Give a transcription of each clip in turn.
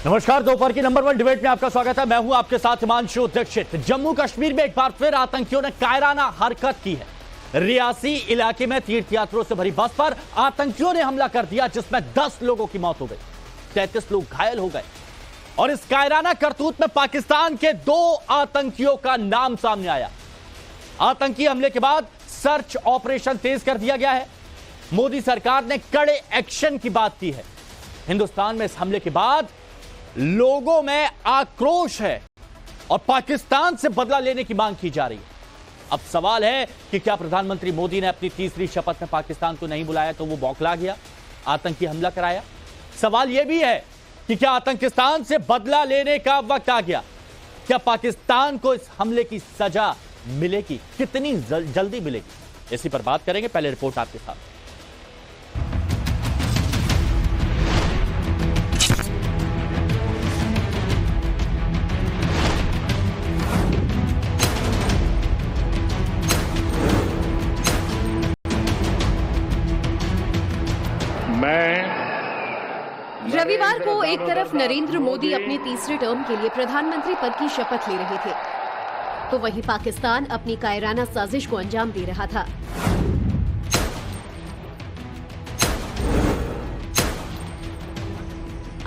नमस्कार, दोपहर की नंबर 1 डिबेट में आपका स्वागत है। मैं हूं आपके साथ हिमांशु दीक्षित। जम्मू कश्मीर में एक बार फिर आतंकियों ने कायराना हरकत की है। रियासी इलाके में तीर्थयात्रियों से भरी बस पर आतंकियों ने हमला कर दिया, जिसमें 10 लोगों की मौत हो गई, 33 लोग घायल हो गए। और इस कायराना करतूत में पाकिस्तान के 2 आतंकियों का नाम सामने आया। आतंकी हमले के बाद सर्च ऑपरेशन तेज कर दिया गया है। मोदी सरकार ने कड़े एक्शन की बात की है। हिंदुस्तान में इस हमले के बाद लोगों में आक्रोश है और पाकिस्तान से बदला लेने की मांग की जा रही है। अब सवाल है कि क्या प्रधानमंत्री मोदी ने अपनी तीसरी शपथ में पाकिस्तान को नहीं बुलाया तो वो बौखला गया, आतंकी हमला कराया? सवाल यह भी है कि क्या आतंकिस्तान से बदला लेने का वक्त आ गया? क्या पाकिस्तान को इस हमले की सजा मिलेगी? कितनी जल्दी मिलेगी? इसी पर बात करेंगे। पहले रिपोर्ट आपके साथ। रविवार को एक तरफ नरेंद्र मोदी अपने तीसरे टर्म के लिए प्रधानमंत्री पद की शपथ ले रहे थे, तो वहीं पाकिस्तान अपनी कायराना साजिश को अंजाम दे रहा था।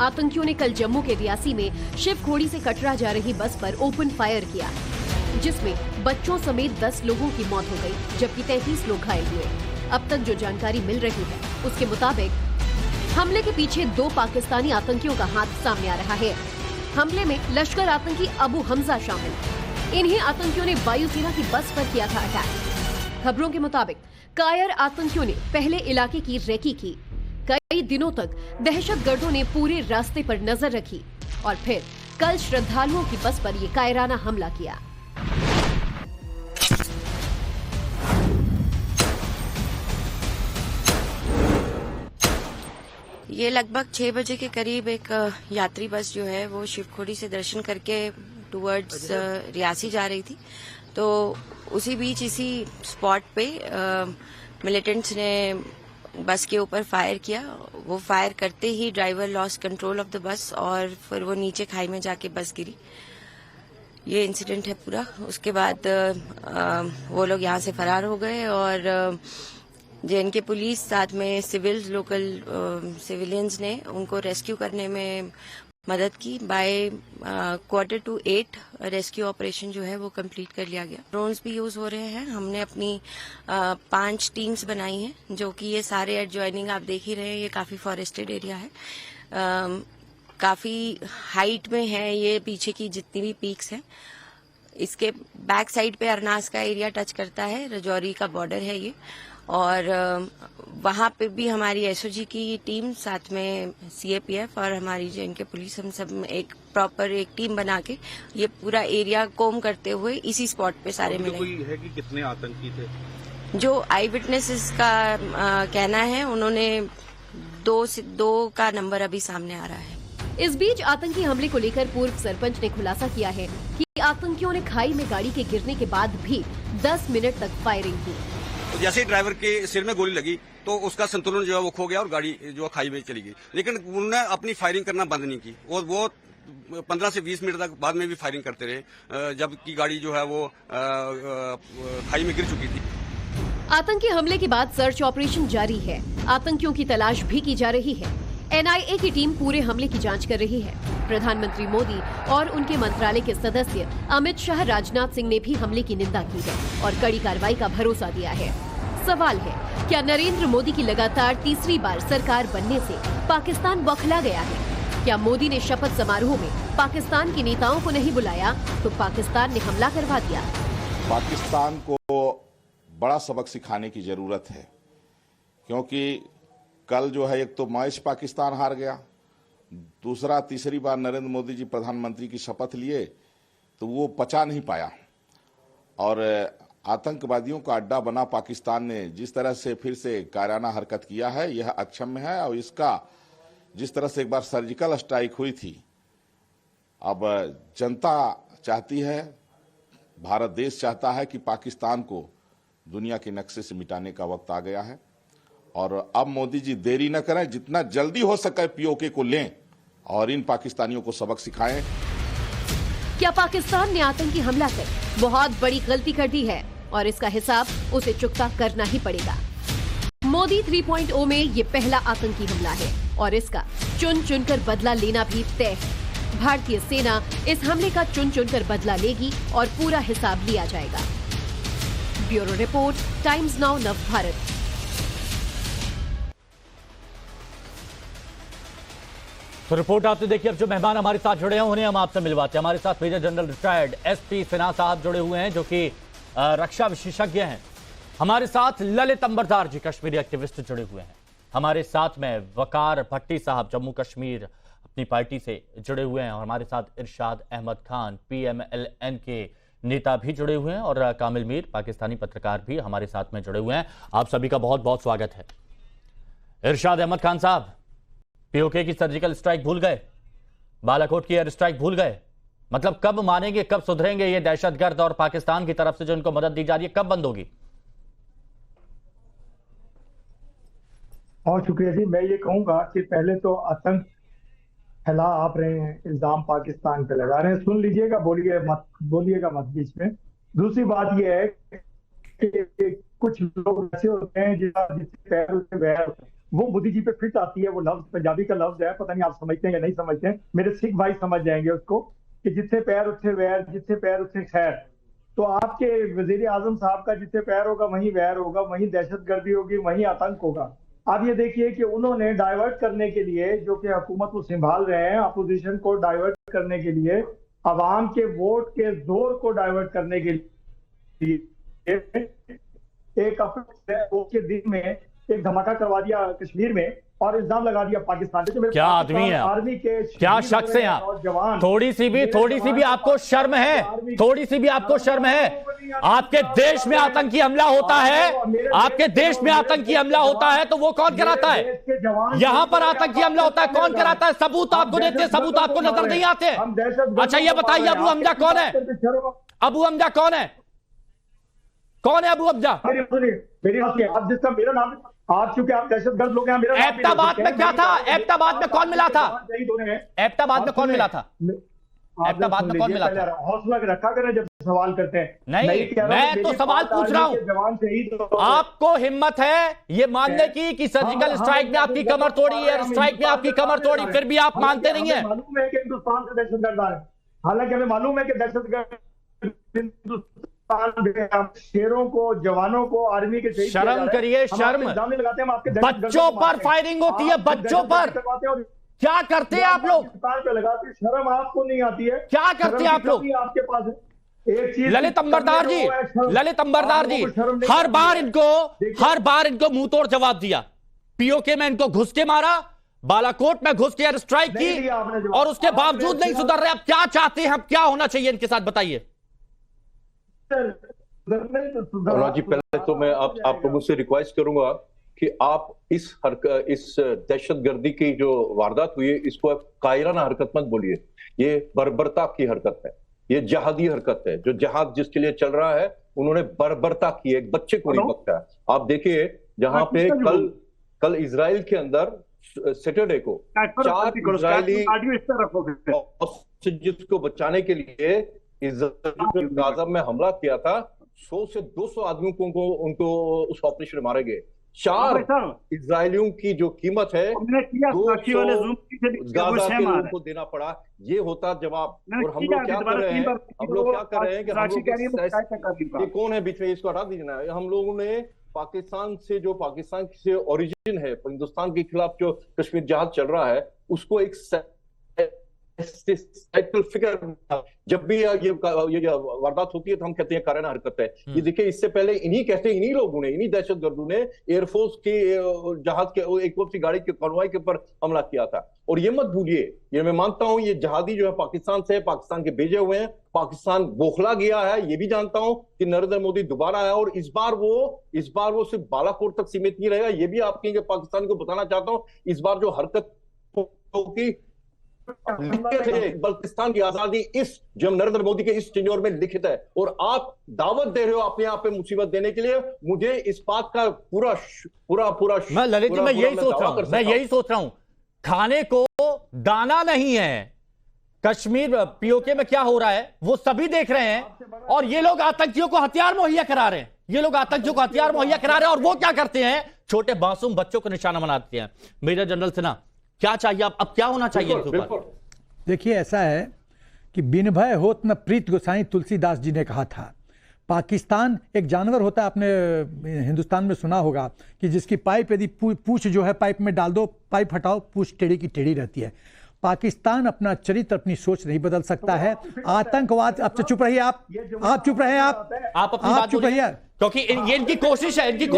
आतंकियों ने कल जम्मू के रियासी में शिवखोड़ी से कटरा जा रही बस पर ओपन फायर किया, जिसमें बच्चों समेत 10 लोगों की मौत हो गई, जबकि 33 लोग घायल हुए। अब तक जो जानकारी मिल रही है उसके मुताबिक हमले के पीछे 2 पाकिस्तानी आतंकियों का हाथ सामने आ रहा है। हमले में लश्कर आतंकी अबू हमजा शामिल। इन्हीं आतंकियों ने वायुसेना की बस पर किया था अटैक। खबरों के मुताबिक कायर आतंकियों ने पहले इलाके की रेकी की। कई दिनों तक दहशतगर्दों ने पूरे रास्ते पर नजर रखी और फिर कल श्रद्धालुओं की बस पर यह कायराना हमला किया। ये लगभग 6 बजे के करीब एक यात्री बस जो है वो शिवखोड़ी से दर्शन करके टुवर्ड्स रियासी जा रही थी। तो उसी बीच इसी स्पॉट पे मिलिटेंट्स ने बस के ऊपर फायर किया। वो फायर करते ही driver lost control of the bus और फिर वो नीचे खाई में जाके बस गिरी। ये इंसिडेंट है पूरा। उसके बाद वो लोग यहाँ से फरार हो गए और जेएनके पुलिस साथ में लोकल सिविलियंस ने उनको रेस्क्यू करने में मदद की। बाय 7:45 रेस्क्यू ऑपरेशन जो है वो कंप्लीट कर लिया गया। ड्रोन्स भी यूज हो रहे हैं। हमने अपनी 5 टीम्स बनाई हैं, जो कि ये सारे एडजॉइनिंग आप देख ही रहे हैं। ये काफी फॉरेस्टेड एरिया है, काफी हाइट में है ये, पीछे की जितनी भी पीक्स हैं। इसके बैक साइड पे अरनास का एरिया टच करता है, राजौरी का बॉर्डर है ये। और वहां पे भी हमारी एसओजी की टीम साथ में सीएपीएफ और हमारी जेएनके पुलिस, हम सब एक प्रॉपर एक टीम बना के ये पूरा एरिया कोम करते हुए इसी स्पॉट पे सारे मिले। कोई है कि कितने आतंकी थे? जो आई विटनेसेस का कहना है, उन्होंने 2 का नंबर अभी सामने आ रहा है। इस बीच आतंकी हमले को लेकर पूर्व सरपंच ने खुलासा किया है कि आतंकियों ने खाई में गाड़ी के गिरने के बाद भी 10 मिनट तक फायरिंग की। जैसे ही ड्राइवर के सिर में गोली लगी तो उसका संतुलन जो है वो खो गया और गाड़ी जो है खाई में चली गई। लेकिन उन्होंने अपनी फायरिंग करना बंद नहीं की और वो 15 से 20 मिनट तक बाद में भी फायरिंग करते रहे, जबकि गाड़ी जो है वो खाई में गिर चुकी थी। आतंकी हमले के बाद सर्च ऑपरेशन जारी है। आतंकियों की तलाश भी की जा रही है। एनआईए की टीम पूरे हमले की जांच कर रही है। प्रधानमंत्री मोदी और उनके मंत्रालय के सदस्य अमित शाह, राजनाथ सिंह ने भी हमले की निंदा की है और कड़ी कार्रवाई का भरोसा दिया है। सवाल है, क्या नरेंद्र मोदी की लगातार तीसरी बार सरकार बनने से पाकिस्तान बौखला गया है? क्या मोदी ने शपथ समारोह में पाकिस्तान के नेताओं को नहीं बुलाया तो पाकिस्तान ने हमला करवा दिया? पाकिस्तान को बड़ा सबक सिखाने की जरूरत है, क्योंकि कल जो है एक तो मैच पाकिस्तान हार गया, दूसरा तीसरी बार नरेंद्र मोदी जी प्रधानमंत्री की शपथ लिए तो वो पचा नहीं पाया और आतंकवादियों का अड्डा बना पाकिस्तान ने जिस तरह से फिर से कायराना हरकत किया है, यह अक्षम्य है। और इसका जिस तरह से एक बार सर्जिकल स्ट्राइक हुई थी, अब जनता चाहती है, भारत देश चाहता है कि पाकिस्तान को दुनिया के नक्शे से मिटाने का वक्त आ गया है। और अब मोदी जी देरी न करें, जितना जल्दी हो सके पीओके को लें और इन पाकिस्तानियों को सबक सिखाएं। क्या पाकिस्तान ने आतंकी हमला कर बहुत बड़ी गलती कर दी है और इसका हिसाब उसे चुकता करना ही पड़ेगा। मोदी 3.0 में ये पहला आतंकी हमला है और इसका चुन चुनकर बदला लेना भी तय है। भारतीय सेना इस हमले का चुन चुनकर बदला लेगी और पूरा हिसाब लिया जाएगा। ब्यूरो रिपोर्ट, टाइम्स नाउ नव भारत। तो रिपोर्ट आपने देखी। अब जो मेहमान हमारे साथ जुड़े हैं उन्हें हम आपसे मिलवाते हैं। हमारे साथ major general retired SP Sinha साहब जुड़े हुए हैं, जो कि रक्षा विशेषज्ञ हैं। हमारे साथ ललित अंबरदार जी, कश्मीरी एक्टिविस्ट, जुड़े हुए हैं। हमारे साथ में वकार भट्टी साहब, जम्मू कश्मीर अपनी पार्टी से जुड़े हुए हैं। और हमारे साथ इरशाद अहमद खान, PMLN के नेता भी जुड़े हुए हैं। और कामिल मीर, पाकिस्तानी पत्रकार, भी हमारे साथ में जुड़े हुए हैं। आप सभी का बहुत बहुत स्वागत है। इरशाद अहमद खान साहब, POK की सर्जिकल स्ट्राइक भूल गए, बालाकोट की एयर स्ट्राइक भूल गए। मतलब कब मानेंगे, कब सुधरेंगे ये दहशतगर्द और पाकिस्तान की तरफ से जो इनको मदद दी जा रही है, कब बंद होगी? बहुत शुक्रिया जी। मैं ये कहूंगा कि पहले तो आतंक फैला आप रहे हैं, इल्जाम पाकिस्तान पे लगा रहे हैं, सुन लीजिएगा, बोलिएगा मत बीच में। दूसरी बात यह है कि कुछ लोग ऐसे होते हैं जिससे पैर उससे वैर होते हैं, वो मोदी जी पे फिट आती है। वो लफ्ज पंजाबी का लफ्ज है, पता नहीं आप समझते हैं या नहीं समझते हैं। मेरे सिख भाई समझ जाएंगे उसको कि जिससे पैर उससे वैर, जिससे पैर उससे खैर। तो आपके वजीर आजम साहब का जिससे पैर होगा वहीं वैर होगा, वहीं दहशतगर्दी होगी, वहीं आतंक होगा। आप ये देखिए कि उन्होंने डाइवर्ट करने के लिए, जो कि हुकूमत को संभाल रहे हैं, अपोजिशन को डाइवर्ट करने के लिए, अवाम के वोट के जोर को डाइवर्ट करने के लिए एक के दिन में एक धमाका करवा दिया कश्मीर में और इल्जाम लगा दिया पाकिस्तान पे। क्या आदमी है, आर्मी के क्या शख्स है आप? थोड़ी सी भी आपको शर्म है? थोड़ी सी भी आपको शर्म है? आपके देश में आतंकी हमला होता है, आपके देश में आतंकी हमला होता है तो वो कौन कराता है? यहां पर आतंकी हमला होता है, कौन कराता है? सबूत आपको देते हैं, सबूत आपको नजर नहीं आते? अच्छा ये बताइए, अबू हमजा कौन है? अबू हमजा कौन है? कौन है अबू हमजा? आप जिसका मेरा नाम, आप चूंकि आप दहशतगर्द लोग हैं, मेरा एबटाबाद में क्या था? एबटाबाद में कौन मिला था? एबटाबाद में कौन मिला था? एबटाबाद में कौन मिला था? हौसला रखा करें जब सवाल करते हैं। नहीं, मैं तो सवाल पूछ रहा हूं। आपको हिम्मत है ये मानने की कि सर्जिकल स्ट्राइक में आपकी कमर तोड़ी, एयर स्ट्राइक में आपकी कमर तोड़ी, फिर भी आप मानते नहीं है? मालूम है कि हिंदुस्तान से दहशतगर्द आ रहे हैं, हालांकि हमें मालूम है कि दहशतगर्द शेरों को, जवानों को, आर्मी के शर्म करिए, शर्म। बच्चों पर फायरिंग होती है, बच्चों पर। क्या करते हैं आप लोग? लगाते, शर्म आपको नहीं आती है? क्या करते हैं आप लोग? आपके पास है एक चीज। ललित अंबरदार जी, ललित अंबरदार जी, हर बार इनको मुंह तोड़ जवाब दिया। POK में इनको घुस के मारा, बालाकोट में घुस के एयर स्ट्राइक की, और उसके बावजूद नहीं सुधर रहे। अब क्या चाहते हैं, अब क्या होना चाहिए इनके साथ, बताइए। जी पहले तो मैं आप लोगों से रिक्वेस्ट करूंगा कि आप इस दहशतगर्दी की जो वारदात हुई है इसको कायराना हरकत मत बोलिए। ये बर्बरता की हरकत है, ये जहादी हरकत है। जो जहाद जिसके लिए चल रहा है उन्होंने बर्बरता की है, एक बच्चे को नहीं बख्शा। आप देखिए जहां पे कल इजराइल के अंदर सैटरडे को 4 इजरायली को बचाने के लिए गाजा में हमला किया था। 100 से 200 आदमियों को उनको उस ऑपरेशन में मारे गए। 4 इजरायलियों की जो कीमत है 200 गाजा के लोगों को देना पड़ा। ये होता जवाब। और हम लोग क्या कर रहे हैं, ये कौन है बीच में, इसको हटा दीजिए ना। हम लोगों ने पाकिस्तान से ओरिजिन है, हिंदुस्तान के खिलाफ जो कश्मीर जहाज चल रहा है उसको एक फिगर, जब भी ये वारदात होती है तो हम कहते हैं कायराना हरकत है। ये देखिए, इससे पहले इन्हीं लोगों ने, इन्हीं दहशतगर्दों ने एयरफोर्स के जहाज के एक सी गाड़ी के कॉन्वॉय के ऊपर हमला किया था। और ये मत भूलिए, ये मैं मानता हूं ये जहादी जो है पाकिस्तान से, पाकिस्तान के भेजे हुए हैं, पाकिस्तान बौखला गया है। ये भी जानता हूं कि नरेंद्र मोदी दोबारा आया और इस बार वो सिर्फ बालाकोट तक सीमित नहीं रहेगा। ये भी आपके पाकिस्तान को बताना चाहता हूं, इस बार जो हरकत होगी बल्तिस्तान की आजादी इस जो नरेंद्र मोदी के इस टेन्योर में लिखित है। और आप दावत दे रहे हो अपने आप पे मुसीबत देने के लिए। मुझे इस बात का पूरा मैं ललित जी, मैं यही सोच रहा हूं खाने को दाना नहीं है। कश्मीर पीओके में क्या हो रहा है वो सभी देख रहे हैं, और ये लोग आतंकियों को हथियार मुहैया करा रहे हैं। ये लोग आतंकियों को हथियार मुहैया करा रहे हैं, और वो क्या करते हैं, छोटे मासूम बच्चों को निशाना बनाते हैं। मेजर जनरल सिन्हा, क्या चाहिए अब क्या होना चाहिए इनके ऊपर? देखिए, ऐसा है कि बिन भय होत न प्रीत गोसाई तुलसीदास जी ने कहा था। पाकिस्तान एक जानवर होता है, आपने हिंदुस्तान में सुना होगा कि जिसकी पाइप यदि पूंछ जो है पाइप में डाल दो, पाइप हटाओ, पूंछ टेढ़ी की टेढ़ी रहती है। पाकिस्तान अपना चरित्र, अपनी सोच नहीं बदल सकता है। आतंकवाद, अब चुप रहिए आप चुप रहे, आप चुप रहिए, क्योंकि ये इनकी कोशिश है, बीच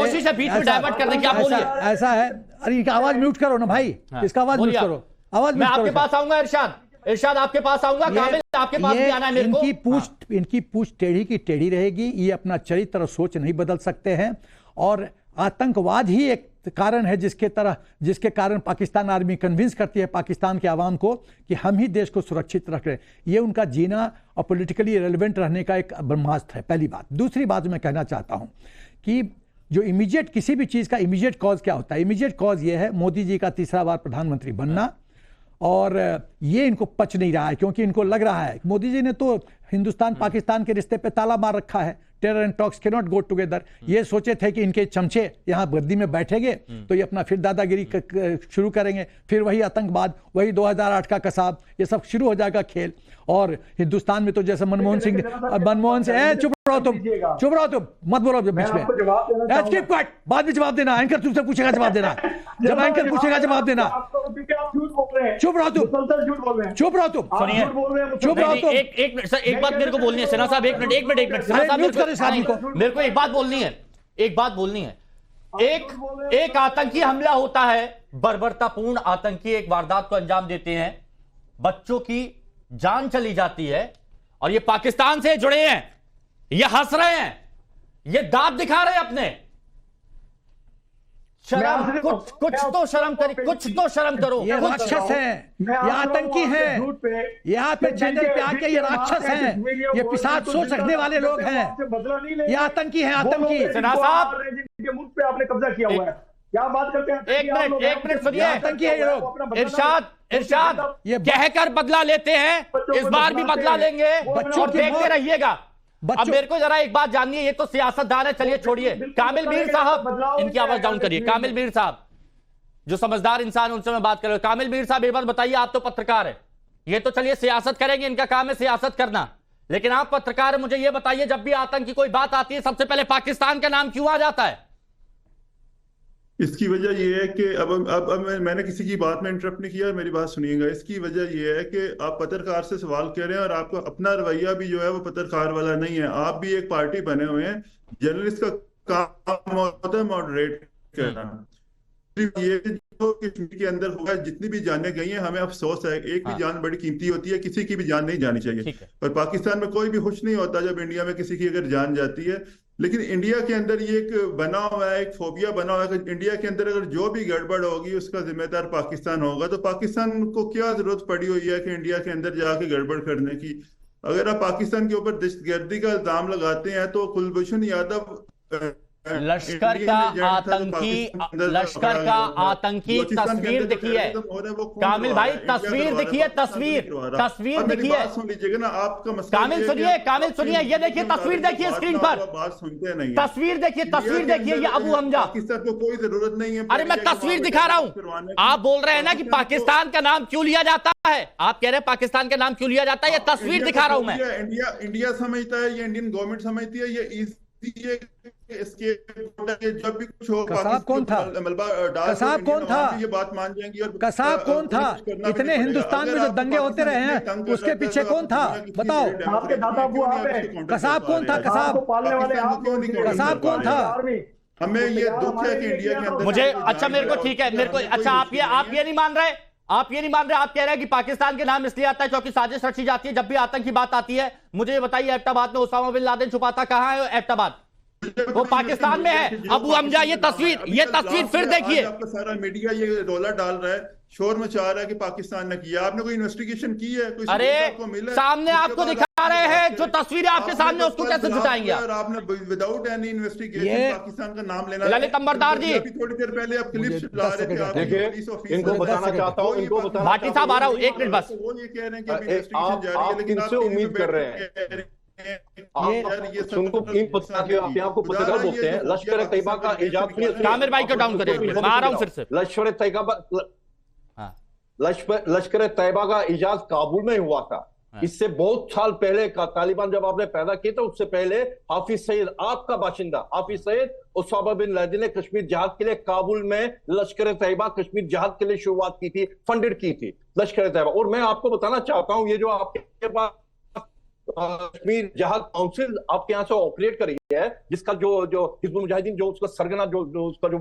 में डाइवर्ट करने की। आप बोलिए। ऐसा है, अरे इनका आवाज म्यूट करो ना भाई, इसका आवाज म्यूट करो, आवाज मैं आपके पास आऊंगा। इरशाद आपके पास आऊंगा। कामिल आपके पास भी आना है मेरे को। इनकी पूंछ टेढ़ी की टेढ़ी रहेगी। ये अपना चरित्र और सोच नहीं बदल सकते हैं, और आतंकवाद ही एक कारण है जिसके कारण पाकिस्तान आर्मी कन्विंस करती है पाकिस्तान के आवाम को कि हम ही देश को सुरक्षित रख रहे हैं। ये उनका जीना और पॉलिटिकली रेलेवेंट रहने का एक ब्रह्मास्त्र है, पहली बात। दूसरी बात मैं कहना चाहता हूं कि जो इमीडिएट, किसी भी चीज का इमीडिएट कॉज क्या होता है? इमीडिएट कॉज ये है मोदी जी का तीसरा बार प्रधानमंत्री बनना, और ये इनको पच नहीं रहा है, क्योंकि इनको लग रहा है मोदी जी ने तो हिंदुस्तान पाकिस्तान के रिश्ते पे ताला मार रखा है। Terror and talks can not go together. ये सोचे थे कि इनके चमचे यहां गद्दी में बैठेंगे तो ये अपना फिर दादागिरी शुरू करेंगे, फिर वही आतंकवाद, वही 2008 का कसाब, ये सब शुरू हो जाएगा खेल। और हिंदुस्तान में तो जैसे मनमोहन सिंह, चुप रहो तुम, मत बोलो बीच में, बाद में जवाब देना। एंकर तुमसे पूछेगा, जवाब देना। जब एंकर पूछेगा जवाब देना। चुप रहो तुम, चुप रहो तुम। एक बात मेरे को बोलनी है सिन्हा साहब, एक मिनट सिन्हा साहब, मेरे को एक बात बोलनी है। एक आतंकी हमला होता है, बर्बरतापूर्ण आतंकी एक वारदात को अंजाम देते हैं, बच्चों की जान चली जाती है, और ये पाकिस्तान से जुड़े हैं, ये हंस रहे हैं, ये दांत दिखा रहे हैं अपने। शर्म, कुछ तो शर्म करो। ये राक्षस हैं, ये आतंकी हैं, यहाँ पे चैनल पे आके ये राक्षस हैं, ये पिशाच सोच रखने वाले लोग हैं, ये आतंकी हैं, आतंकी। सिन्हा साहब, के मुल्क पे आपने कब्जा किया हुआ है, क्या बात करते हैं? एक मिनट सुनिए। आतंकी है ये लोग। इरशाद कहकर बदला लेते हैं, इस बार भी बदला लेंगे, और देखते रहिएगा। अब मेरे को जरा एक बात जाननी है, ये तो सियासतदान है, चलिए छोड़िए। कामिल मीर साहब, इनकी आवाज डाउन करिए। कामिल मीर साहब, जो समझदार इंसान उनसे मैं बात कर रहा हूं। कामिल मीर साहब, एक बात बताइए, आप तो पत्रकार है, ये तो चलिए सियासत करेंगे, इनका काम है सियासत करना, लेकिन आप पत्रकार है, मुझे ये बताइए, जब भी आतंक की कोई बात आती है, सबसे पहले पाकिस्तान का नाम क्यों आ जाता है? इसकी वजह यह है कि अब मैंने किसी की बात में इंटरप्ट नहीं किया, मेरी बात सुनिएगा। इसकी वजह यह है कि आप पत्रकार से सवाल कर रहे हैं, और आपका अपना रवैया भी जो है वो पत्रकार वाला नहीं है। आप भी एक पार्टी बने हुए हैं, जर्नलिस्ट का काम होता है मॉडरेट करना। ये जो कश्मीर के अंदर हुआ है, जितनी भी जानें गई हैं, हमें अफसोस है। एक भी जान बड़ी कीमती होती है, किसी की भी जान नहीं जानी चाहिए। और पाकिस्तान में कोई भी खुश नहीं होता जब इंडिया में किसी की अगर जान जाती है, लेकिन इंडिया के अंदर ये एक बना हुआ है, एक फोबिया बना हुआ है कि इंडिया के अंदर अगर जो भी गड़बड़ होगी उसका जिम्मेदार पाकिस्तान होगा। तो पाकिस्तान को क्या जरूरत पड़ी हुई है कि इंडिया के अंदर जाके गड़बड़ करने की? अगर आप पाकिस्तान के ऊपर दहशतगर्दी का इल्जाम लगाते हैं तो कुलभूषण यादव लश्कर का आतंकी तस्वीर दिखी है। कामिल भाई, तस्वीर दिखिए, तस्वीर दिखिए। सुन लीजिएगा ना, आपका मसला। कामिल सुनिए, ये देखिए तस्वीर, देखिए स्क्रीन पर, बात सुनते नहीं। तस्वीर देखिए, ये अबू हमजा। पाकिस्तान को कोई जरूरत नहीं है। अरे मैं तस्वीर दिखा रहा हूँ। आप बोल रहे हैं ना कि पाकिस्तान का नाम क्यों लिया जाता है, आप कह रहे हैं पाकिस्तान का नाम क्यों लिया जाता है, ये तस्वीर दिखा रहा हूं मैं। इंडिया समझता है, ये इंडियन गवर्नमेंट समझती है, ये इसके जब भी कुछ हो। कसाब कौन था? कसाब कौन था? ये बात मान जाएंगी। और कसाब कौन था? इतने हिंदुस्तान में जो दंगे होते रहे हैं, उसके पीछे कौन था? बताओ। कसाब कौन था? कसाब कौन था? हमें ये दुख है कि इंडिया के अंदर मुझे, अच्छा मेरे को ठीक है, मेरे को अच्छा, आप ये नहीं मान रहे, आप कह रहे हैं कि पाकिस्तान के नाम इसलिए आता है क्योंकि साजिश रची जाती है जब भी आतंक की बात आती है। मुझे ये बताइए, एबटाबाद में ओसामा बिन लादेन छुपा था, कहां है एबटाबाद? वो पाकिस्तान में है। अबू हमजा, ये तस्वीर फिर देखिए। आपका सारा मीडिया ये रोला डाल रहा है शोर मचा रहा है कि पाकिस्तान ने किया। आपने कोई इन्वेस्टिगेशन की है? कोई अरे सबूत आपको मिला है? सामने उसके आपको बाद दिखा रहे हैं जो आपने तस्वीरें आपके सामने, उसको कल कैसे गुनाह जुटाएंगे किया आप? और आपने विदाउट एनी इन्वेस्टिगेशन ये- पाकिस्तान का नाम लेना। ललित अंबरदार जी। अभी थोड़ी देर पहले आप क्लिप चला रहे थे, आप देखिए, पुलिस ऑफिसर इनको बताना चाहता हूं, इनको बताना भाटी साहब आ रहा हूं, एक मिनट बस। वो ये कह रहे हैं कि अभी आप इन्वेस्टिगेशन जारी है, लेकिन किनसे आप उम्मीद कर रहे हैं? सुनको इन अपने आप को पत्रकार बोलते हैं। लश्कर तैयबा का इजाद कामिर भाई को डाउन करिए, मैं आ रहा हूं फिर से। लश्कर तैयबा हाँ। लश्कर तैयबा का इजाज काबुल में हुआ था। इससे बहुत साल पहले का तालिबान जब आपने पैदा किया था, उससे पहले हाफिज सईद, आपका बाशिंदा हाफिज सईद, उसामा बिन लादेन ने कश्मीर जिहाद के लिए काबुल में लश्कर तैयबा कश्मीर जिहाद के लिए शुरुआत की थी, फंडेड की थी लश्कर तैयबा। और मैं आपको बताना चाहता हूं, ये जो आपके पास कश्मीर जिहाद काउंसिल आपके यहाँ से ऑपरेट कर रही है, जिसका जो हिजबुल मुजाहिदीन जो उसका सरगना जो उसका जो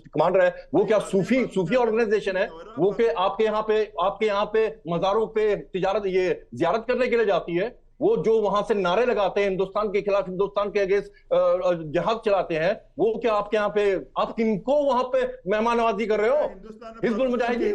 कमांडर है, वो क्या सूफी ऑर्गेनाइजेशन है? वो के आपके यहाँ पे मज़ारों पे तिजारत ये जियारत करने के लिए जाती है? वो जो वहां से नारे लगाते हैं हिंदुस्तान के खिलाफ, हिंदुस्तान के अगेंस्ट जिहाद चलाते हैं, वो क्या आपके यहाँ पे आप किनको वहां पे मेहमान नवाजी कर रहे हो? हिजबुल मुजाहिदीन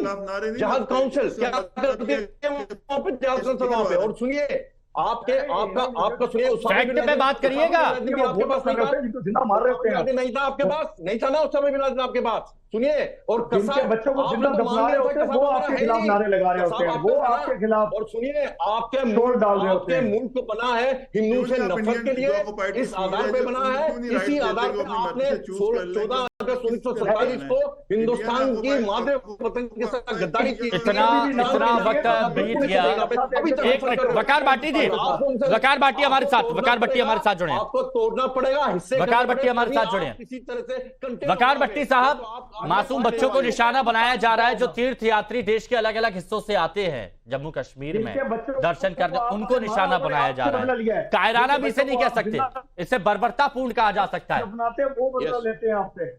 जिहाद काउंसिल क्या करती है वहां पे जिहाद काउंसिल वहां पे? और सुनिए आपका सुनिए, फैक्ट पे बात करिएगा। आपके पास नहीं था, आपके पास नहीं था ना उस समय बिन लादेन आपके पास। सुनिए, और जिनके बच्चों को जिंदा दफना रहे होते हैं वो आपके खिलाफ नारे लगा रहे होते हैं, वो आपके खिलाफ और सुनिए आपके शोर डाल रहे होते आपके हैं। मुल्क बना है हिंदू से नफरत के लिए, इस आधार पे बना है, इसी आधार पे आपने 14 अगस्त 1947 को हिंदुस्तान की मातृ वतन के साथ गद्दारी की। इतना वक्त बीत गया। एक मिनट, वकार भाटी जी, वकार भाटी हमारे साथ, वकार भट्टी हमारे साथ जुड़े हैं। आपको तोड़ना पड़ेगा, हिस्से वकार भट्टी हमारे साथ जुड़े हैं। किसी तरह से वकार भट्टी साहब, मासूम बच्चों को निशाना बनाया जा रहा है जो तीर्थ यात्री देश के अलग अलग हिस्सों से आते हैं जम्मू कश्मीर में दर्शन करने, उनको निशाना बनाया जा रहा है। कायराना भी इसे नहीं कह सकते, इसे बर्बरतापूर्ण कहा जा सकता है। वो बदला लेते हैं आपसे।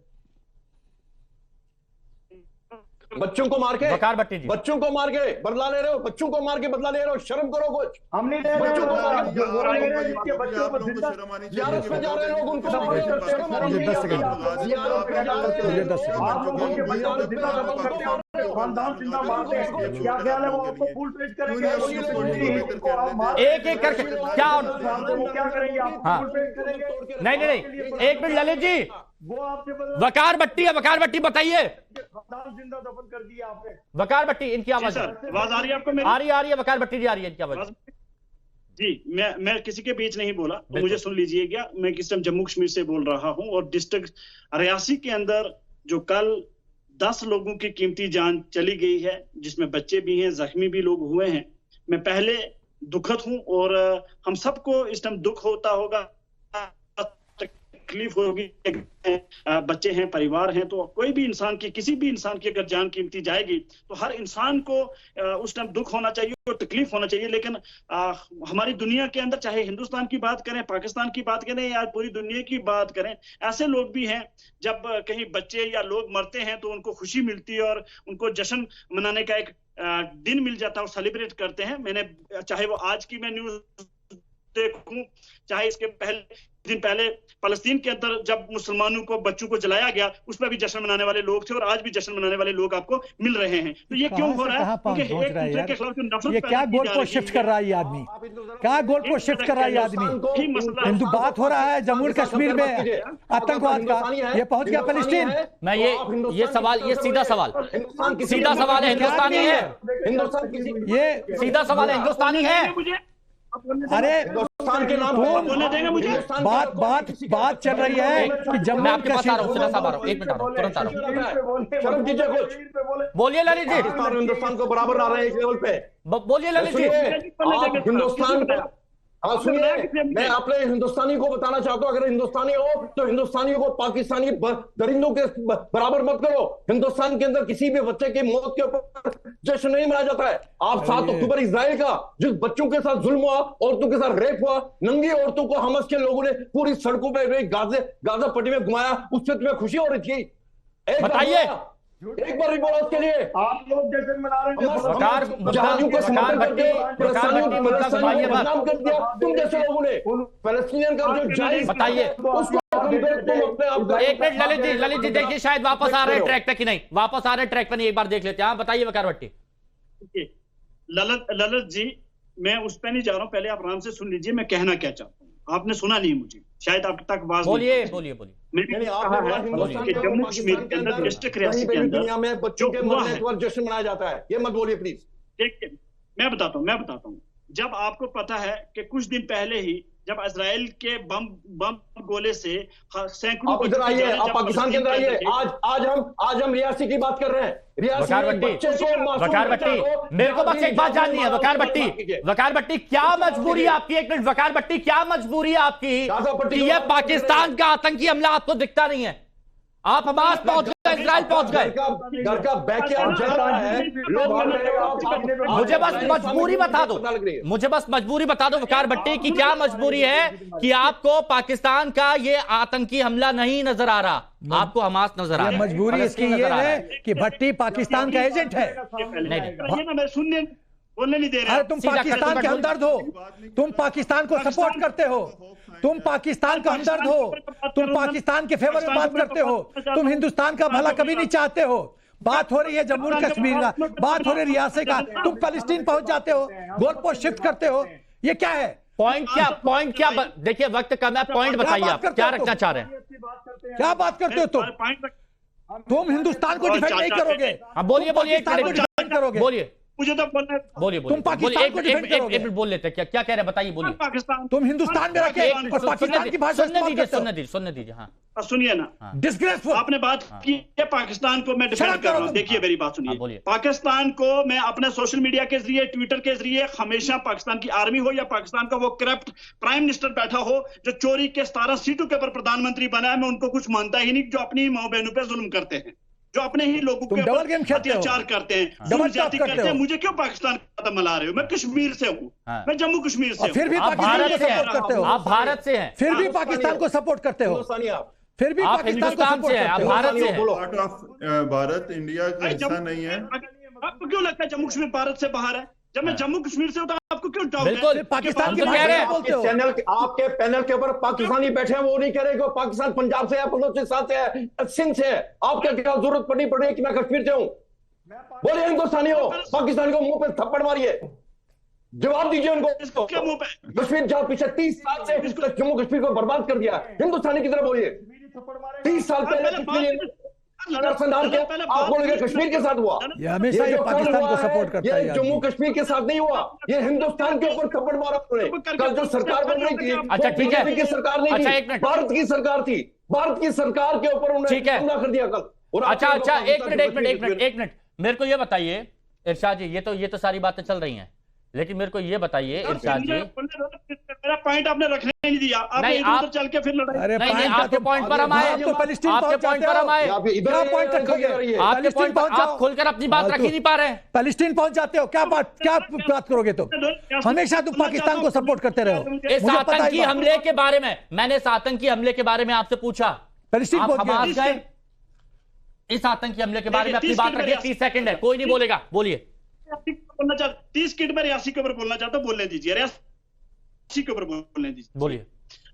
बच्चों को मार के, वकार भट्टी जी, बच्चों को मार के बदला ले रहे हो, बच्चों को मार के बदला ले रहे हो, शर्म करो कुछ। हम नहीं ले रहे, बच्चों को मार के वो ले रहे हैं जिनके बच्चों को जिंदा जियारत पे जा रहे लोग, उनको आप लोग उनके बच्चों को जिंदा दफन करते हैं, खानदान जिंदा मारते हैं। क्या ख्याल है वो आपको फुल पेश करेंगे? एक एक करके क्या क्या करेंगे आप? फुल पेश करेंगे? नहीं, एक मिनट ललित जी, वो आपसे वकार भट्टी है, वकार भट्टी बताइए। खानदान जिंदा दफन कर दिया आपने। वकार भट्टी, इनकी आवाज आवाज आ रही है आपको मेरी? आ रही है, वकार भट्टी जी आ रही है इनकी आवाज। जी, मैं किसी के बीच नहीं बोला, तो मुझे सुन लीजिएगा। मैं किस टाइम जम्मू कश्मीर से बोल रहा हूं और डिस्ट्रिक्ट रियासी के अंदर जो कल 10 लोगों की कीमती जान चली गई है, जिसमें बच्चे भी हैं, जख्मी भी लोग हुए हैं। मैं पहले दुखद हूं और हम सबको इस टाइम दुख होता होगा, तकलीफ होगी। बच्चे हैं, परिवार हैं, तो कोई भी इंसान की, किसी भी इंसान की अगर जान कीमती जाएगी तो हर इंसान को उस टाइम दुख होना चाहिए और तकलीफ होना चाहिए। लेकिन हमारी दुनिया के अंदर, चाहे हिंदुस्तान की बात करें, पाकिस्तान की बात करें या पूरी दुनिया की बात करें, ऐसे लोग भी हैं जब कहीं बच्चे या लोग मरते हैं तो उनको खुशी मिलती है और उनको जश्न मनाने का एक दिन मिल जाता है और सेलिब्रेट करते हैं। मैंने, चाहे वो आज की मैं न्यूज देखूं, चाहे इसके दिन पहले फलस्तीन के अंदर जब मुसलमानों को, बच्चों को जलाया गया, उस पर भी जश्न मनाने वाले लोग थे और आज भी जश्न मनाने वाले लोग आपको मिल रहे हैं। तो ये क्यों हो रहा है? क्योंकि एक दूसरे के खिलाफ नफरत, ये क्या गोल को शिफ्ट कर रहा है ये आदमी? क्या गोल को शिफ्ट कर रहा है ये आदमी? हिंदू बात हो रहा है जम्मू कश्मीर में आतंकवाद का, ये पहुंच गया फलस्तीन। मैं ये सवाल, ये सीधा सवाल है, हिंदुस्तानी है, ये सीधा सवाल है, हिंदुस्तानी है। अरे हिंदुस्तान के नाम बोलने देंगे मुझे? बात चल रही है कि जम्मू आपके पास आ रहा हूँ, साहब आ रहा हूँ, एक मिनट आ रहा हूँ, तुरंत आ रहा हूँ। शर्म कीजिए कुछ। बोलिए ललित जी, हिंदुस्तान को बराबर ला रहे हैं इस लेवल पे। बोलिए ललित जी। आप हिंदुस्तान को, हाँ सुनिए, मैं अपने हिंदुस्तानी को बताना चाहता हूँ, अगर हिंदुस्तानी हो तो हिंदुस्तानियों को पाकिस्तानी दरिंदों के बराबर मत करो। हिंदुस्तान के अंदर किसी भी बच्चे की मौत के ऊपर जश्न नहीं मनाया जाता है। आप 7 अक्टूबर इजराइल का, जिस बच्चों के साथ जुल्म हुआ, औरतों के साथ रेप हुआ, नंगी औरतों को हमास के लोगों ने पूरी सड़कों पर गाजा पट्टी में घुमाया, उससे तुम्हें खुशी हो रही थी? बताइए, एक बार भी बोला उसके लिए। आप लोग जश्न मना रहे हैं। वकार जहाजों को समर्थन करके बदनाम कर दिया तुम जैसे लोगों ने। पैलेस्टीनियन का जो जायज बताइए। उसको तुम अपने आप को। एक मिनट ललित जी देखिए, शायद वापस आ रहे हैं ट्रैक पे कि नहीं, वापस आ रहे हैं ट्रैक पे नहीं, एक बार देख लेते हैं। आप बताइए वकार भट्टी। ललित जी, मैं उस पर नहीं जा रहा हूं, पहले आप आराम से सुन लीजिए मैं कहना क्या चाहता हूं। आपने सुना नहीं मुझे, शायद आप तक आवाज बोलिए नहीं। बोलिए बोलिए। मैंने कहा है कि जम्मू कश्मीर के अंदर डिस्ट्रिक्ट रियासी के अंदर दुनिया में बच्चों के मरने पर जश्न मनाया जाता है, ये मत बोलिए प्लीज। देखिए मैं बताता हूँ। जब आपको पता है कि कुछ दिन पहले ही जब इजराइल के बम गोले से सैकड़ों आप इधर आइए, आप पाकिस्तान के अंदर आइए। आज हम रियासी की बात कर रहे हैं। रियासी में बच्चे को वकार भट्टी, मेरे को बस एक बात जाननी है वकार भट्टी, क्या मजबूरी है आपकी? एक मिनट वकार भट्टी, क्या मजबूरी है आपकी कि ये पाकिस्तान का आतंकी हमला आपको दिखता नहीं है? आप हमास पहुंच गए, इजराइल पहुंच गए, घर का बैकयार्ड जल रहा है, मुझे बस मजबूरी बता दो, मुझे बस मजबूरी बता दो वकार भट्टी की क्या मजबूरी है कि आपको पाकिस्तान का ये आतंकी हमला नहीं नजर आ रहा, आपको हमास नजर आ रहा है? मजबूरी इसकी ये है कि भट्टी पाकिस्तान का एजेंट है। मैं सुनने बोलने नहीं दे रहा। अरे तुम पाकिस्तान के हमदर्द हो, तुम पाकिस्तान को सपोर्ट करते हो, तुम पाकिस्तान का हमदर्द हो, तुम पाकिस्तान के फेवर में बात करते हो, तुम हिंदुस्तान का भला कभी नहीं चाहते हो। बात हो रही है जम्मू कश्मीर का, बात हो रही है रियासत का, तुम पैलेस्टीन पहुंच जाते हो, गोल पोस्ट शिफ्ट करते हो, ये क्या है? पॉइंट क्या देखिए वक्त कम है, पॉइंट बताइए आप क्या रखना चाह रहे हैं? क्या बात करते हो तुम हिंदुस्तान को डिफेंड नहीं करोगे। बोलिए करोगे, बोलिए मुझे तो बोलना, बोलिए तुम पाकिस्तान को डिफेंड करोगे। एक मिनट बोल लेते हैं, क्या कह रहे हैं बताइए, बोलिए। पाकिस्तान तुम हिंदुस्तान में रखे और पाकिस्तान की भाषा सुनने दीजिए। हाँ सुनिए ना, डिस्ग्रेसफुल। आपने बात की है पाकिस्तान को मैं डिफेंड कर रहा हूं। देखिए मेरी बात सुनिए, पाकिस्तान को मैं अपने सोशल मीडिया के जरिए, ट्विटर के जरिए हमेशा पाकिस्तान की आर्मी हो या पाकिस्तान का वो करप्ट प्राइम मिनिस्टर बैठा हो जो चोरी के 17 सीटों के ऊपर प्रधानमंत्री बना है, मैं उनको कुछ मानता ही नहीं, जो अपनी माँ बहनों पर जुल्म करते हैं, जो अपने ही लोगों के ऊपर अत्याचार करते हैं, ज्यादती करते हैं। मुझे क्यों पाकिस्तान का मिला रहे हो? मैं कश्मीर से हूँ, मैं जम्मू कश्मीर से हूँ। फिर भी पाकिस्तान को सपोर्ट करते हो। आप भारत से हैं, फिर भी पाकिस्तान को सपोर्ट करते हो। फिर भी आप पाकिस्तान को हिंदुस्तान सपोर्ट से हैं, आप करते हो। भारत से हैं। पार्ट ऑफ भारत इंडिया का हिस्सा नहीं है। आपको क्यों लगता है जम्मू कश्मीर भारत से बाहर है? जब मैं जम्मू कश्मीर से होता आपको क्यों डाउट है? बिल्कुल पाकिस्तान के कह रहे हैं। आपके पैनल के ऊपर पाकिस्तानी बैठे हैं, वो नहीं कह रहे कि पाकिस्तान पंजाब से है, बलूचिस्तान से है, सिंध से है। आपको क्या जरूरत पड़नी पड़ेगी कि मैं कश्मीर से हूं? बोलिए हिंदुस्तानी हो, पाकिस्तानी को मुंह पे थप्पड़ मारिए, जवाब दीजिए उनको। कश्मीर जहां पिछले 30 साल से जम्मू कश्मीर को बर्बाद कर दिया, हिंदुस्तानी की तरह बोलिए। 30 साल पहले आप बोलेंगे कश्मीर के साथ हुआ, ये हमेशा ये पाकिस्तान को सपोर्ट करता है। ये जम्मू कश्मीर के साथ नहीं हुआ, ये हिंदुस्तान के ऊपर थप्पड़ मारा उन्होंने। कल जो सरकार बन रही थी, अच्छा ठीक है, की सरकार नहीं अच्छा, थी, एक मिनट। भारत की सरकार थी, भारत की सरकार के ऊपर उन्होंने हमला कर दिया कल। और अच्छा एक मिनट मेरे को ये बताइए इरशाद जी, ये तो सारी बातें चल रही हैं, लेकिन मेरे को ये बताइए इरशाद जी, मेरा पॉइंट आपने रखने नहीं दिया, नहीं आप चल के फिर लड़ाई। अरे नहीं आपके पॉइंट पर हम आए, आपके पॉइंट पर हम आए, पॉइंट रखोगे? आपके पॉइंट पर आप खुलकर अपनी बात रख ही नहीं पा रहे हैं। पैलेस्टीन पहुंच जाते हो, क्या बात करोगे तुम? हमेशा तुम पाकिस्तान को सपोर्ट करते रहो। इस आतंकी हमले के बारे में, मैंने इस आतंकी हमले के बारे में आपसे पूछा, पैलेस्टीन आप पहुंच हमास गए। गए, इस आतंकी हमले के बारे में अपनी बात रखिए। 30 सेकंड है, कोई नहीं बोलेगा, बोलिए। बोलना चाहता 30 सेकंड में रियासी के ऊपर बोलना चाहता हूं, बोलने दीजिए। रियासी के ऊपर बोलने दीजिए, बोलिए।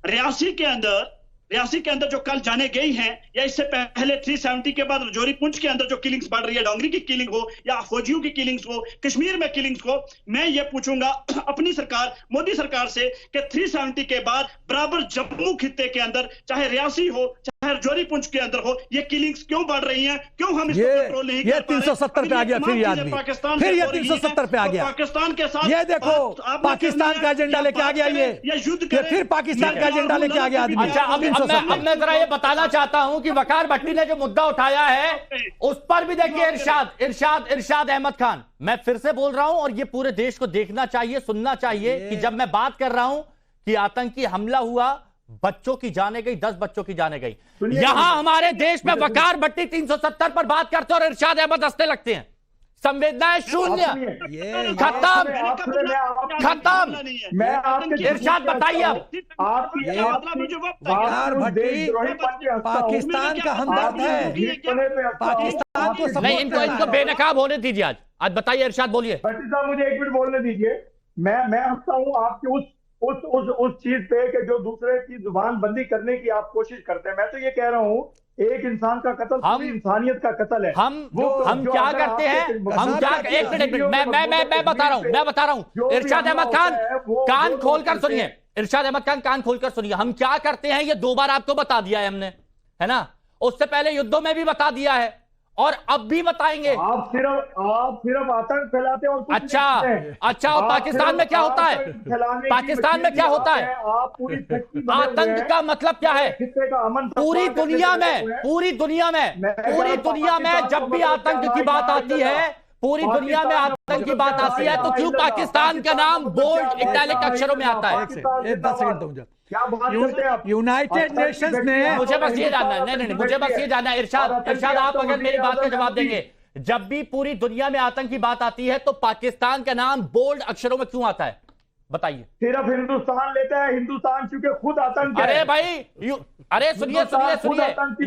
रियासी के अंदर जो कल जाने गई हैं, या इससे पहले 370 के बाद रजौरी पुंछ के अंदर जो किलिंग्स बढ़ रही है, डोंगरी की किलिंग हो या फौजियों की किलिंग्स हो, कश्मीर में किलिंग्स हो, मैं ये पूछूंगा अपनी सरकार, मोदी सरकार से कि 370 के बाद बराबर जम्मू खित्ते के अंदर, चाहे रियासी हो चाहे रजौरी पुंछ के अंदर हो, ये किलिंग्स क्यों बढ़ रही हैं? क्यों हम इसको कंट्रोल नहीं कर पा रहे? 370 पे आ गया फिर ये आदमी, फिर ये 370 पे आ गया। पाकिस्तान के साथ ये देखो पाकिस्तान का एजेंडा लेके आ गया, ये युद्ध फिर पाकिस्तान का एजेंडा लेके आ गया आदमी। अच्छा अब मैं जरा ये बताना चाहता हूं कि वकार भट्टी ने जो मुद्दा उठाया है उस पर भी देखिए इरशाद अहमद खान, मैं फिर से बोल रहा हूं और ये पूरे देश को देखना चाहिए, सुनना चाहिए कि जब मैं बात कर रहा हूं कि आतंकी हमला हुआ, बच्चों की जाने गई, 10 बच्चों की जाने गई, यहां हमारे देश में वकार भट्टी 370 पर बात करते और इरशाद अहमद हंसने लगते हैं। संवेदनाएं शून्य, खत्म खत्म। मैं आपके इरशाद बताइए अब। पाकिस्तान का हमदर्द है, पाकिस्तान को नहीं, इनको बेनकाब होने दीजिए। आज बताइए, इरशाद बोलिए। भट्टी साहब मुझे एक मिनट बोलने दीजिए। मैं हंसता हूँ आपकी उस चीज पे कि जो दूसरे की जुबान बंदी करने की आप कोशिश करते हैं। मैं तो ये कह रहा हूँ, एक इंसान का कत्ल पूरी इंसानियत का कत्ल है। हम क्या करते हैं, हम क्या, एक मिनट मैं बता रहा हूँ इरशाद अहमद खान, कान खोलकर सुनिए। इरशाद अहमद खान, कान खोलकर सुनिए। हम क्या करते हैं ये 2 बार आपको बता दिया है हमने, है ना। उससे पहले युद्धों में भी बता दिया है और अब भी बताएंगे। आप सिर्फ आतंक फैलाते हैं और कुछ अच्छा नहीं करते। अच्छा, और पाकिस्तान में क्या होता है, पाकिस्तान में क्या होता है, आप पूरी आतंक का मतलब क्या है? पूरी दुनिया में जब भी आतंक की बात आती है, पूरी दुनिया में आतंक की बात आती है, तो क्यों पाकिस्तान का नाम बोल्ड इटैलिक अक्षरों में आता है? 10 सेकंड दो मुझे। क्या बात करते हैं आप? यूनाइटेड नेशंस ने, मुझे बस ये जानना है, नहीं, मुझे बस ये जानना है इरशाद, आप अगर मेरी बात का जवाब देंगे, जब भी पूरी दुनिया में आतंक की बात आती है तो पाकिस्तान का नाम बोल्ड अक्षरों में क्यों आता है? बताइए। सिर्फ हिंदुस्तान लेता है, हिंदुस्तान चूंकि खुद आतंक है। अरे भाई, अरे सुनिए,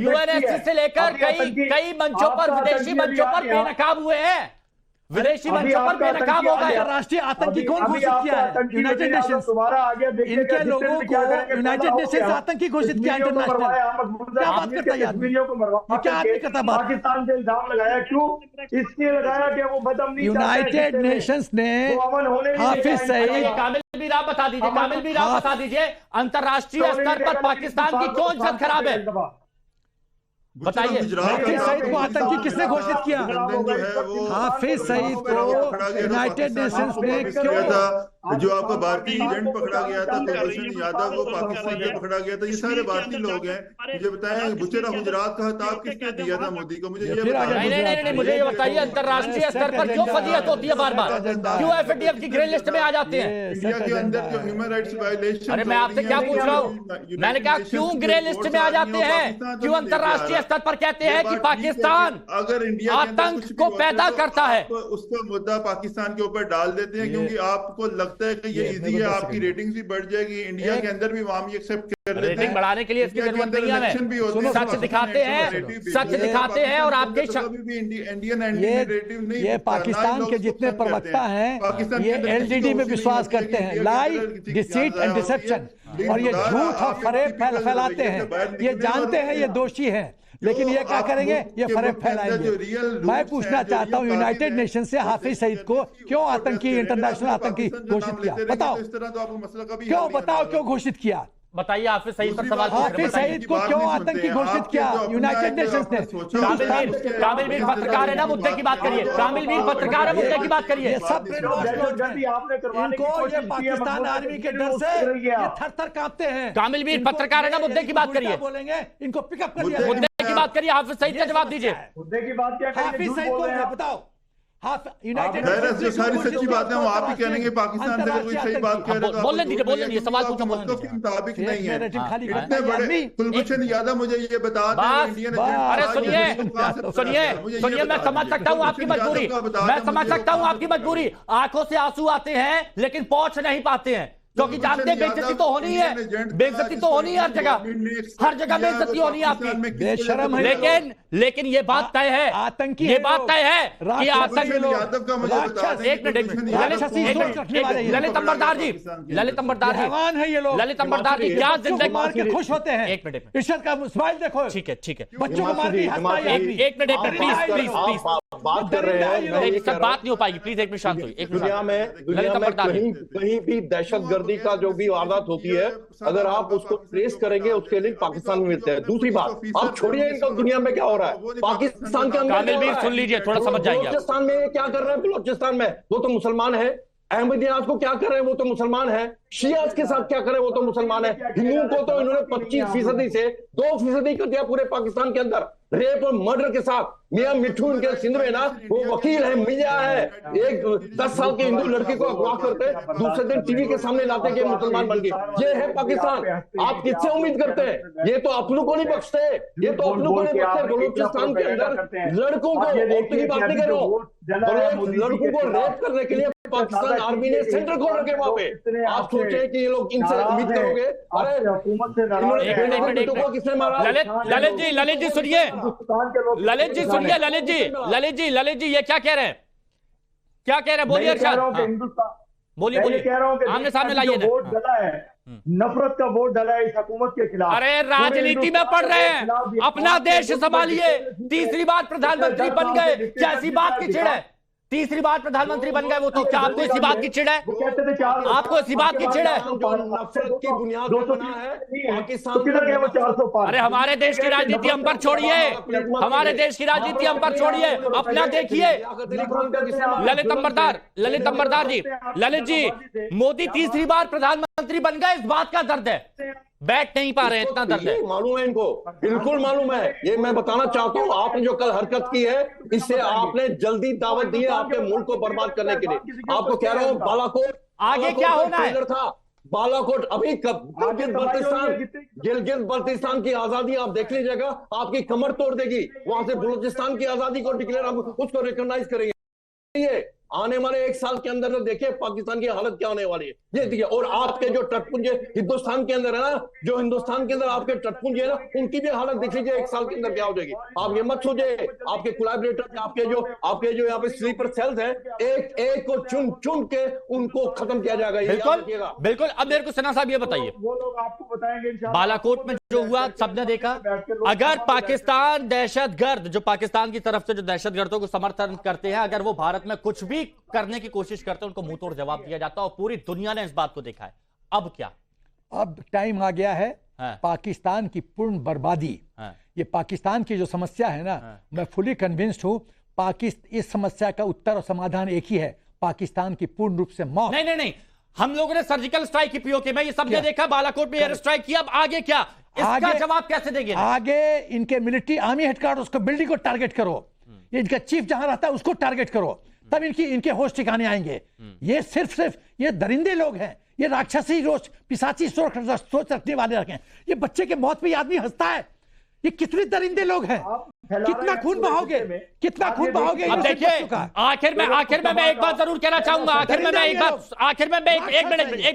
यूएनएससी से लेकर कई मंचों पर, विदेशी मंचों पर बेनकाब हुए हैं, विदेशी मंचों पर बेनकाब हो गए। राष्ट्रीय आतंकी कौन घोषित किया है? United Nations. इनके लोगों को यूनाइटेड नेशंस आतंकी घोषित किया इंटरनेशनल। क्या बात करता है आदमी? ये क्या आदमी करता है बात? पाकिस्तान पे इल्जाम लगाया, क्यों? इसलिए लगाया कि वो बदअमनी यूनाइटेड नेशंस ने हाफिज सईद, कामिल भी आप बता दीजिए, अंतरराष्ट्रीय स्तर पर पाकिस्तान की कौन इज्जत खराब है? बताइए। हाफिज सईद को आतंकी किसने घोषित किया? हाफिज सईद को यूनाइटेड नेशंस ने क्यों? जो आपका भारतीय एजेंट पकड़ा गया था, कुलभूषण यादव को पाकिस्तान में पकड़ा गया था, ये सारे भारतीय लोग हैं। मुझे बताएं, बुचेरा गुजरात का खिताब किसने दिया था मोदी को? मुझे ये नहीं, मुझे ये बताइए, अंतरराष्ट्रीय स्तर पर क्यों फजीहत होती है बार बार? क्यों एफएटीएफ की ग्रे लिस्ट में आ जाते हैं? इंडिया के अंदर जो ह्यूमन राइट्स वायलेशन, अरे मैं आपसे क्या पूछ रहा हूँ, मैंने कहा क्यों ग्रे लिस्ट में आ जाते हैं? क्यों अंतरराष्ट्रीय स्तर पर कहते हैं कि पाकिस्तान अगर इंडिया आतंक को पैदा करता है, उसका मुद्दा पाकिस्तान के ऊपर डाल देते हैं, क्योंकि आपको लगता है कि ये इजी है, आपकी रेटिंग्स भी बढ़ जाएगी। इंडिया के अंदर भी वहां भी एक्सेप्ट कर लेते हैं। रेटिंग बढ़ाने के लिए इसकी जरूरत नहीं है। सच दिखाते हैं और आपके ये पाकिस्तान के जितने प्रवक्ता हैं, ये एलडीडी में विश्वास करते हैं, लाई, डिसीट एंड डिसेप्शन, और ये झूठ और फरेब फैलाते हैं। ये जानते हैं ये दोषी हैं, लेकिन ये क्या करेंगे? ये फरेब फैलाएंगे। मैं पूछना चाहता हूँ यूनाइटेड नेशन से हाफिज सईद को क्यों आतंकी, इंटरनेशनल आतंकी घोषित किया? बताओ क्यों, बताओ क्यों घोषित किया? बताइए। हाफिज सईद पर सवाल, हाफिज सईद को क्यों आतंकी घोषित किया यूनाइटेड नेशंस ने? कामिल वीर पत्रकार है ना, मुद्दे की बात करिए। कामिल वीर पत्रकार है, मुद्दे की बात करिए। सब इनको ये पाकिस्तान आर्मी के डर से ये थर-थर कांपते हैं। कामिल वीर पत्रकार है ना, मुद्दे की बात करिए। बोलेंगे, इनको पिकअप कर लिया। मुद्दे की बात करिए, हाफिज सईद का जवाब दीजिए। मुद्दे की बात क्या करेंगे? हाफिज सईद को बताओ। यूनाइटेड जो सारी सच्ची बातें हम आप ही कहेंगे, पाकिस्तान से अगर कोई सही बात कह रहे तो बोलने दीजिए, सवाल पूछो, बोलने के मुताबिक नहीं है। इतने इतने बड़े कुलभूषण यादव मुझे ये बता दें, अरे सुनिए, मैं समझ सकता हूँ आपकी मजबूरी, मैं समझ सकता हूँ आपकी मजबूरी। आंखों से आंसू आते हैं लेकिन पहुंच नहीं पाते हैं, क्योंकि जानते हैं बेइज्जती तो होनी है, बेइज्जती तो होनी है हर जगह बेइज्जती होनी है आपकी। बेशरम है। लेकिन ये बात तय है, आतंकी ये बात तय है कि आतंक। एक मिनट, ललित अंबरदार जी, हैवान है ये लोग। ललित अंबरदार जी, क्या जिंदगी मार के खुश होते हैं? एक मिनट, इज्जत का स्माइल देखो। ठीक है, बच्चों को मार के एक मिनट प्लीज बात कर रहे हैं, सब बात नहीं हो पाएगी, प्लीज एक मिनट शांत हुई। दुनिया में कहीं भी दहशतगर्दी का जो भी वारदात होती है, अगर आप उसको ट्रेस करेंगे, उसके लिंक पाकिस्तान में मिलते हैं। दूसरी बात, आप छोड़िए इनका दुनिया में क्या हो रहा है, पाकिस्तान के अंदर सुन लीजिए, थोड़ा समझ जाएंगे। बलूचिस्तान में क्या कर रहे हैं? बलूचिस्तान में वो तो मुसलमान है। अहमदियाज को क्या कर रहे हैं? वो तो मुसलमान है। शियाज के साथ क्या कर रहे हैं? वो तो मुसलमान है। हिंदुओं को तो इन्होंने 25% से 2% कर दिया पूरे पाकिस्तान के अंदर। रेप और मर्डर के साथ मियां मिट्ठू इनके सिंध में ना वो वकील है, मियां है, एक 10 साल के हिंदू लड़की को अगवा करते, दूसरे दिन टीवी के सामने लाते कि मुसलमान बन गए। ये है पाकिस्तान। आप किससे उम्मीद करते हैं? ये तो अपनों को नहीं बख्शते, ये तो अपनों को नहीं बख्शते। बलूचिस्तान के अंदर लड़कों को, औरतों की बात नहीं कर रहा हूँ, लड़कों को रेप करने के लिए पाकिस्तान आर्मी ने सेंटर खोल रखे वहां पे। आप सोचे कि ये लोग इनसे उम्मीद करोगे? अरे किसने मारा? ललित जी सुनिए, ललित जी सुनिए, ललित जी ये क्या कह रहे हैं, क्या कह रहे हैं? बोलिए अरशद, बोलिए आमने सामने लाइए। वोट डला है, नफरत का वोट डला है इस हुकूमत के खिलाफ। अरे राजनीति में पढ़ रहे हैं, अपना देश संभालिए। तीसरी बार प्रधानमंत्री बन गए, क्या ऐसी बात की चिढ़ है? तीसरी बार प्रधानमंत्री बन गए वो तो, क्या आपको इसी बात की चिढ़ है? आपको इसी बात की चिढ़ है? नफरत की बुनियाद पर बना है पाकिस्तान। अरे हमारे देश की राजनीति हम पर छोड़िए, हमारे देश की राजनीति हम पर छोड़िए, अपना देखिए। ललित अंबरदार जी, ललित जी, मोदी तीसरी बार प्रधानमंत्री बन गए, इस बात का दर्द है, बैठ नहीं पा रहे हैं, इतना दर्द है। मालूम है इनको, बिल्कुल मालूम है। ये मैं बताना चाहता हूँ, आपने जो कल हरकत की है, इससे आपने जल्दी दावत दी है आपके मुल्क को बर्बाद करने के लिए। आपको कह रहा हूँ बालाकोट आगे क्या होना है था, बालाकोट अभी गिलगित बल्तिस्तान की आजादी आप देख लीजिएगा, आपकी कमर तोड़ देगी। वहां से बलूचिस्तान की आजादी को डिक्लेयर, आप उसको रिकॉग्नाइज करेंगे। आने वाले 1 साल के अंदर तो देखिए पाकिस्तान की हालत क्या होने वाली है, ये देखिए। और आपके जो तटपुंज हिंदुस्तान के अंदर है ना, जो हिंदुस्तान के अंदर आपके तटपुंज है ना, उनकी भी हालत देख लीजिए 1 साल के अंदर क्या हो जाएगी। आप ये मत सोचिए, आपके कोलैबोरेटर, आपके जो यहाँ पे स्लीपर सेल्स हैं, एक एक को चुन चुन के उनको खत्म किया जाएगा। बिल्कुल। अब मेरे को सिन्हा साहब ये बताइए, वो लोग आपको बताएंगे बालाकोट में जो हुआ सबने देखा। अगर पाकिस्तान दहशतगर्द, जो पाकिस्तान की तरफ से जो दहशतगर्दों को समर्थन करते हैं, अगर वो भारत में कुछ भी करने की कोशिश करते हैं, उनको मुंह तोड़ जवाब दिया जाता है, और पूरी दुनिया ने इस बात को देखा है। अब क्या? अब टाइम आ गया है पाकिस्तान की पूर्ण बर्बादी। ये पाकिस्तान की जो समस्या है ना, मैं फुली कन्विंस्ड हूं, इस समस्या का उत्तर और समाधान एक ही है, पाकिस्तान की पूर्ण रूप से मौत। नहीं, हम लोगों ने सर्जिकल स्ट्राइक की पीओके में, ये सबने देखा, बालाकोट में एयर स्ट्राइक किया। अब आगे क्या? इसका जवाब कैसे देंगे? आगे इनके मिलिट्री आर्मी हेडक्वार्टर, उसको बिल्डिंग को टारगेट करो, इनका चीफ जहां रहता है उसको टारगेट करो, तब इनके होश ठिकाने आएंगे। ये सिर्फ ये दरिंदे लोग हैं, ये राक्षसी रोज पिशाची सोच रखने वाले रखे हैं। ये बच्चे के मौत पे आदमी हंसता है, ये कितने दरिंदे लोग हैं, कितना खून बहाओगे, कितना खून बहाओगे। अब देखिए, आखिर में मैं एक बात जरूर कहना चाहूंगा, एक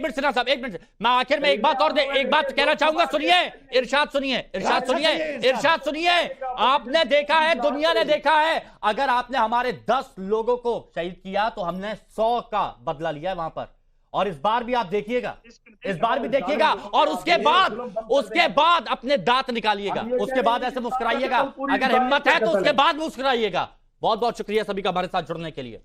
मिनट सिन्हा साहब, एक मिनट, मैं आखिर में एक बात कहना चाहूंगा। सुनिए, इरशाद सुनिए। आपने देखा है, दुनिया ने देखा है, अगर आपने हमारे 10 लोगों को शहीद किया तो हमने 100 का बदला लिया है वहां पर। और इस बार भी आप देखिएगा, और उसके बाद अपने दांत निकालिएगा, उसके बाद ऐसे मुस्कुराइएगा, अगर हिम्मत है तो उसके बाद मुस्कुराइएगा। बहुत बहुत शुक्रिया सभी का हमारे साथ जुड़ने के लिए।